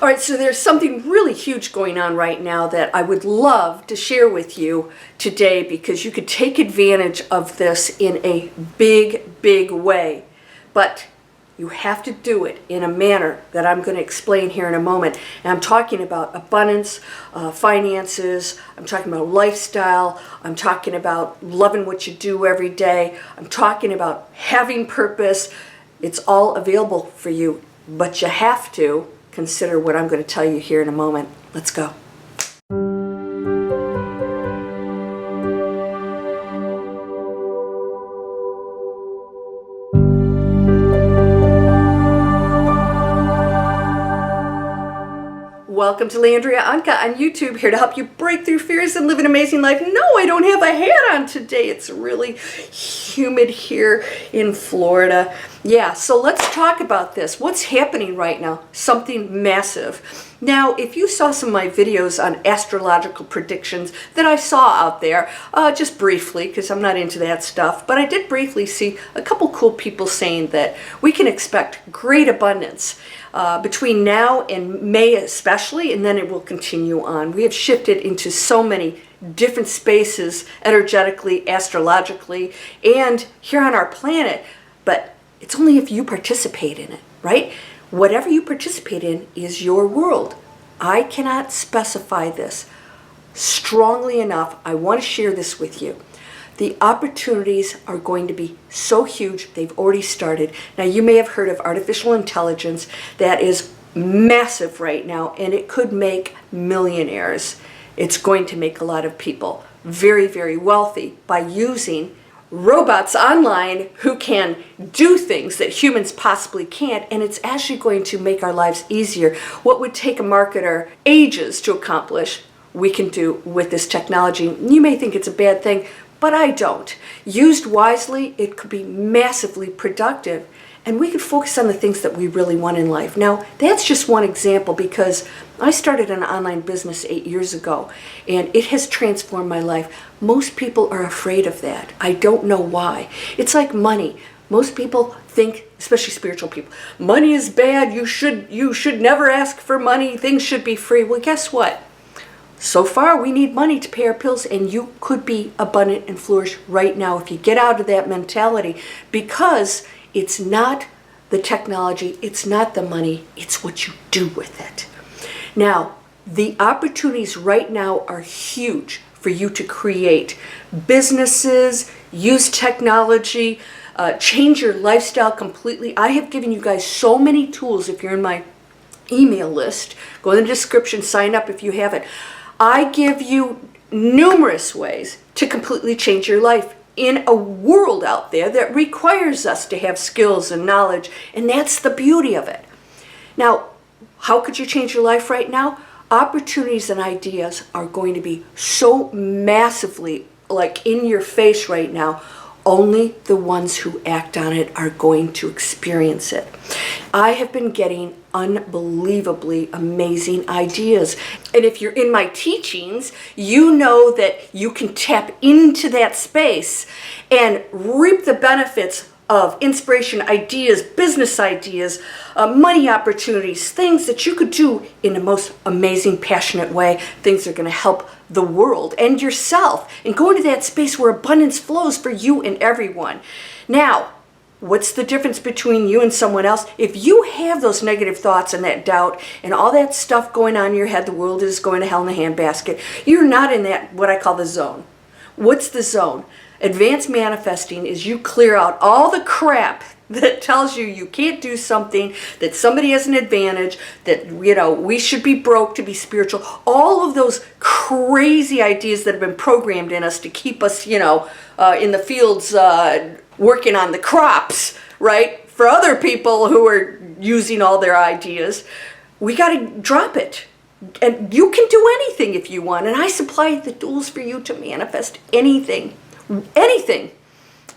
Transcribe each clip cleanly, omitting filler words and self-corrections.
All right, so there's something really huge going on right now that I would love to share with you today, because you could take advantage of this in a big, big way. But you have to do it in a manner that I'm going to explain here in a moment. And I'm talking about abundance, finances, I'm talking about lifestyle, I'm talking about loving what you do every day, I'm talking about having purpose. It's all available for you, but you have to consider what I'm going to tell you here in a moment. Let's go. Welcome to Landria Onkka on YouTube, here to help you break through fears and live an amazing life. No, I don't have a hat on today. It's really humid here in Florida. Yeah, so let's talk about this. What's happening right now? Something massive. Now, if you saw some of my videos on astrological predictions that I saw out there, just briefly, because I'm not into that stuff, but I did briefly see a couple cool people saying that we can expect great abundance between now and May especially, and then it will continue on. We have shifted into so many different spaces energetically, astrologically, and here on our planet, but it's only if you participate in it, right? Whatever you participate in is your world. I cannot specify this strongly enough. I want to share this with you. The opportunities are going to be so huge. They've already started. Now, you may have heard of artificial intelligence. That is massive right now, and it could make millionaires. It's going to make a lot of people very, very wealthy by using robots online who can do things that humans possibly can't, and it's actually going to make our lives easier. What would take a marketer ages to accomplish, we can do with this technology. You may think it's a bad thing, but I don't. Used wisely, it could be massively productive, and we could focus on the things that we really want in life. Now, that's just one example, because I started an online business 8 years ago, and it has transformed my life. Most people are afraid of that. I don't know why. It's like money. Most people think, especially spiritual people, money is bad. You should never ask for money. Things should be free. Well, guess what? So far, we need money to pay our bills, and you could be abundant and flourish right now if you get out of that mentality, because it's not the technology, it's not the money, it's what you do with it. Now, the opportunities right now are huge for you to create businesses, use technology, change your lifestyle completely. I have given you guys so many tools. If you're in my email list, go in the description, sign up if you haven't. I give you numerous ways to completely change your life in a world out there that requires us to have skills and knowledge, and that's the beauty of it. Now, how could you change your life right now? Opportunities and ideas are going to be so massively like in your face right now. Only the ones who act on it are going to experience it. I have been getting unbelievably amazing ideas. And if you're in my teachings, you know that you can tap into that space and reap the benefits of inspiration, ideas, business ideas, money opportunities, things that you could do in the most amazing, passionate way, things that are going to help the world and yourself, and go into that space where abundance flows for you and everyone. Now, what's the difference between you and someone else? If you have those negative thoughts and that doubt and all that stuff going on in your head, the world is going to hell in a handbasket, you're not in that, what I call the zone. What's the zone? Advanced manifesting is you clear out all the crap that tells you you can't do something, that somebody has an advantage, that, you know, we should be broke to be spiritual. All of those crazy ideas that have been programmed in us to keep us, you know, in the fields working on the crops, right? For other people who are using all their ideas, we got to drop it. And you can do anything if you want. And I supply the tools for you to manifest anything. Anything.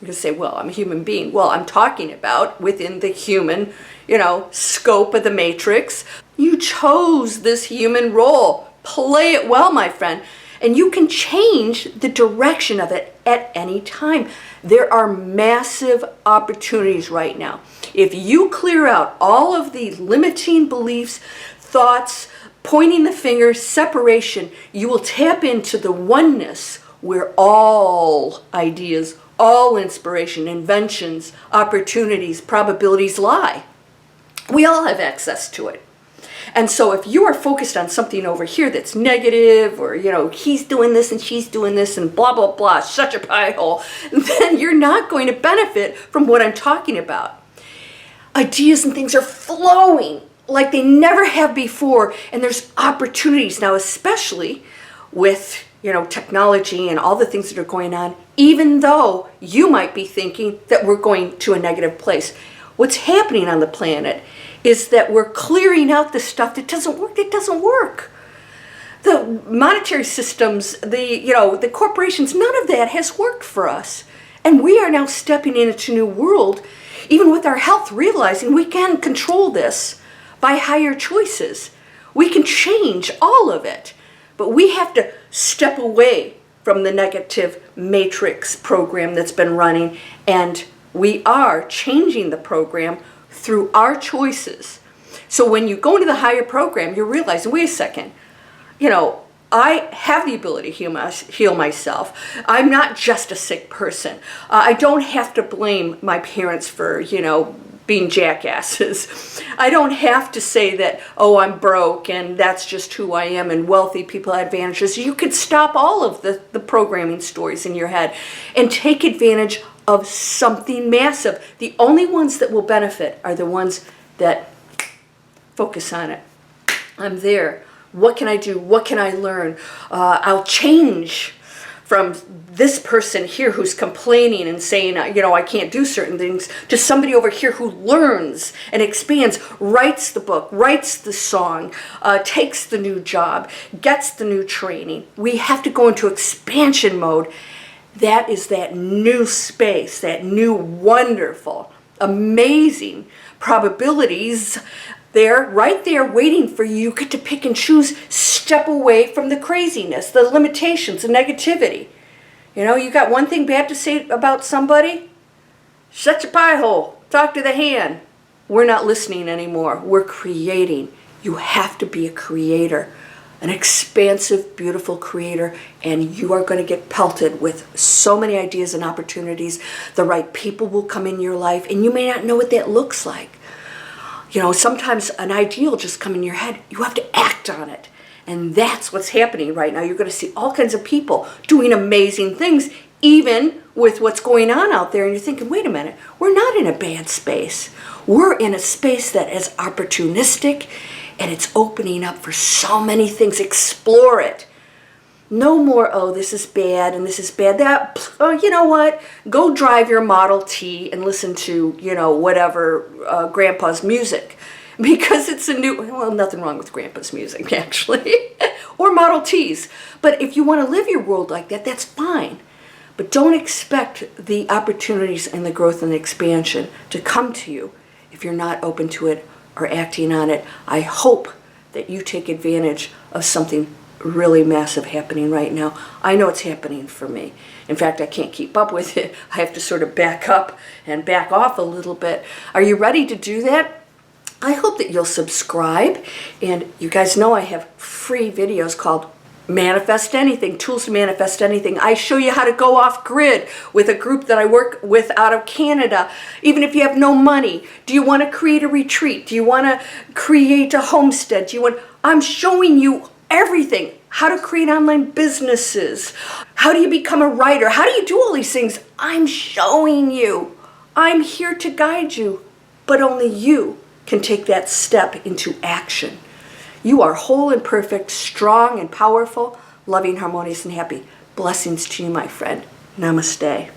You can say, well, I'm a human being. Well, I'm talking about within the human, you know, scope of the matrix. You chose this human role. Play it well, my friend. And you can change the direction of it at any time. There are massive opportunities right now. If you clear out all of the limiting beliefs, thoughts, pointing the finger, separation, you will tap into the oneness where all ideas, all inspiration, inventions, opportunities, probabilities lie. We all have access to it. And so if you are focused on something over here that's negative, or, he's doing this and she's doing this and blah, blah, blah, such a pie hole, then you're not going to benefit from what I'm talking about. Ideas and things are flowing like they never have before. And there's opportunities now, especially with, technology and all the things that are going on, even though you might be thinking that we're going to a negative place. What's happening on the planet is that we're clearing out the stuff that doesn't work. It doesn't work. The monetary systems, the corporations, none of that has worked for us. And we are now stepping into a new world, even with our health, realizing we can control this by higher choices. We can change all of it. But we have to step away from the negative matrix program that's been running, and we are changing the program through our choices. So when you go into the higher program, you're realizing, wait a second, I have the ability to heal myself. I'm not just a sick person. I don't have to blame my parents for, being jackasses. I don't have to say that, oh, I'm broke and that's just who I am and wealthy people have advantages. You could stop all of the programming stories in your head and take advantage of something massive. The only ones that will benefit are the ones that focus on it. I'm there. What can I do? What can I learn? I'll change from this person here who's complaining and saying, I can't do certain things, to somebody over here who learns and expands, writes the book, writes the song, takes the new job, gets the new training. We have to go into expansion mode. That is that new space, that new wonderful, amazing probabilities there, right there, waiting for you. You get to pick and choose, step away from the craziness, the limitations, the negativity. You got one thing bad to say about somebody? Shut your pie hole. Talk to the hand. We're not listening anymore. We're creating. You have to be a creator, an expansive, beautiful creator, and you are going to get pelted with so many ideas and opportunities. The right people will come in your life, and you may not know what that looks like. Sometimes an idea will just come in your head. You have to act on it. And that's what's happening right now. You're going to see all kinds of people doing amazing things, even with what's going on out there. And you're thinking, wait a minute, we're not in a bad space. We're in a space that is opportunistic, and it's opening up for so many things. Explore it. No more, oh, this is bad and this is bad. You know what? Go drive your Model T and listen to, whatever Grandpa's music. Because it's nothing wrong with Grandpa's music, actually. Or Model Ts. But if you want to live your world like that, that's fine. But don't expect the opportunities and the growth and the expansion to come to you if you're not open to it or acting on it. I hope that you take advantage of something really massive happening right now. I know it's happening for me. In fact, I can't keep up with it. I have to sort of back up and back off a little bit. Are you ready to do that? I hope that you'll subscribe. And you guys know I have free videos called Manifest Anything, Tools to Manifest Anything. I show you how to go off grid with a group that I work with out of Canada. Even if you have no money, do you want to create a retreat? Do you want to create a homestead? I'm showing you everything. How to create online businesses. How do you become a writer? How do you do all these things? I'm showing you. I'm here to guide you. But only you can take that step into action. You are whole and perfect, strong and powerful, loving, harmonious, and happy. Blessings to you, my friend. Namaste.